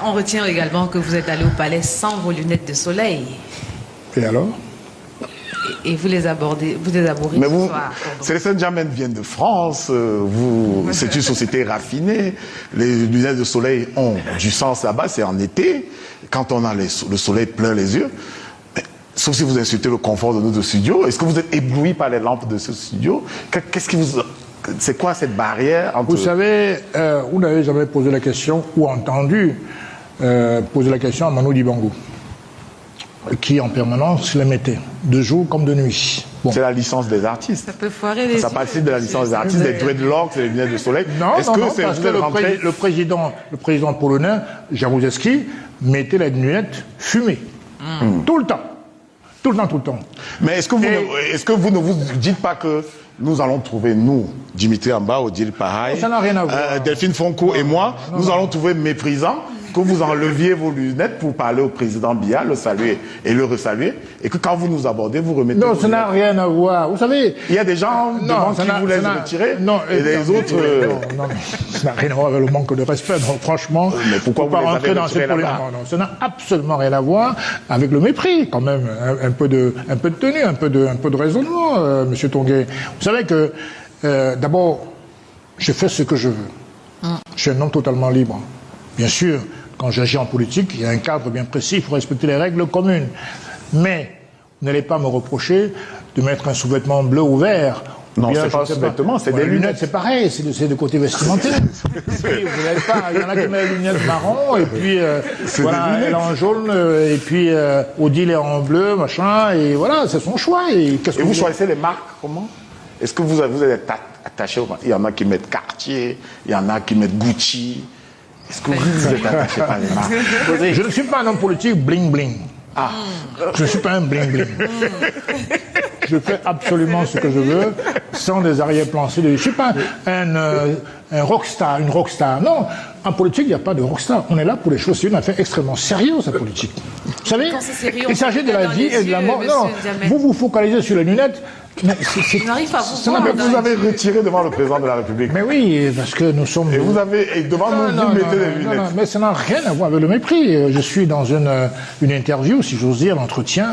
On retient également que vous êtes allé au palais sans vos lunettes de soleil. Et alors? Et vous les abordez, vous les abordez Mais ce vous, soir. Célestin Germain vient de France, c'est une société raffinée, les lunettes de soleil ont du sens là-bas, c'est en été, quand on a le soleil plein les yeux. Sauf si vous insultez le confort de notre studio. Est-ce que vous êtes ébloui par les lampes de ce studio? Qu'est-ce qui vous... C'est quoi cette barrière entre... Vous savez, vous n'avez jamais posé la question, ou entendu poser la question à Manu Dibango, qui en permanence les mettait, de jour comme de nuit. Bon. C'est la licence des artistes. Ça peut foirer les Ça participe de la licence des artistes, des dreadlocks, des lunettes de soleil. Non, Est-ce que c'est parce que le président polonais, Jaruzelski, mettait les lunettes fumées. Tout le temps. Tout le temps. Mais est-ce que vous ne vous dites pas que nous allons trouver, nous, Dimitri Amba, Odile Pahaye, ça n'a rien à voir. Delphine Fonko et moi, nous allons trouver méprisant que vous enleviez vos lunettes pour parler au président Biya, le saluer et le resaluer, et que quand vous nous abordez, vous remettez Non, vos ça n'a lunettes. rien à voir. Vous savez... Il y a des gens devant qui vous laissent retirer, et les autres... Non, ça n'a rien à voir avec le manque de respect. Donc, franchement, mais pourquoi vous pas les avez rentrer dans retirés cette polémique. là-bas? Non, ça n'a absolument rien à voir avec le mépris, quand même. Un peu de tenue, un peu de raisonnement, Monsieur Tonguet. Vous savez que, d'abord, je fais ce que je veux. Je suis un homme totalement libre. Bien sûr, quand j'agis en politique, il y a un cadre bien précis, il faut respecter les règles communes. Mais, vous n'allez pas me reprocher de mettre un sous-vêtement bleu ou vert. Non, c'est pas un sous-vêtement, c'est des lunettes. C'est pareil, c'est de côté vestimentaire. Oui, vous n'avez pas, il y en a qui mettent les lunettes marron, et puis, voilà, elle est en jaune, et puis, Odile est en bleu, machin, et voilà, c'est son choix. Et vous choisissez les marques, comment? Est-ce que vous êtes attaché aux marques? Il y en a qui mettent Cartier, il y en a qui mettent Gucci. Est-ce que vous êtes attaché par les marques? Je ne suis pas un homme politique bling-bling. Ah. Je ne suis pas un bling-bling. Je fais absolument ce que je veux, sans des arrière-pensées. Je ne suis pas un rockstar, une rockstar. Non, en politique, il n'y a pas de rockstar. On est là pour les choses. C'est une affaire extrêmement sérieuse, la politique. Vous savez, il s'agit de la vie et de la mort. Non, vous vous focalisez sur les lunettes. Mais je n'arrive pas à vous voir. Vous avez retiré devant le président de la République. Mais oui, parce que nous sommes... Et vous avez, devant nous, vous mettez les lunettes. Non, mais ça n'a rien à voir avec le mépris. Je suis dans une interview, si j'ose dire, l'entretien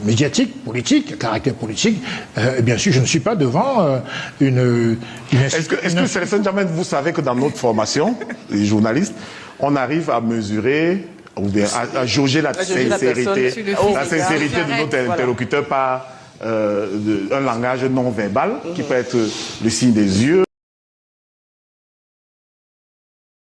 médiatique, politique, caractère politique. Et bien sûr, je ne suis pas devant une Est-ce que Célestin Germain, vous savez que dans notre formation, les journalistes, on arrive à mesurer, ou bien à jauger la sincérité de notre interlocuteur par un langage non verbal, qui peut être le signe des yeux,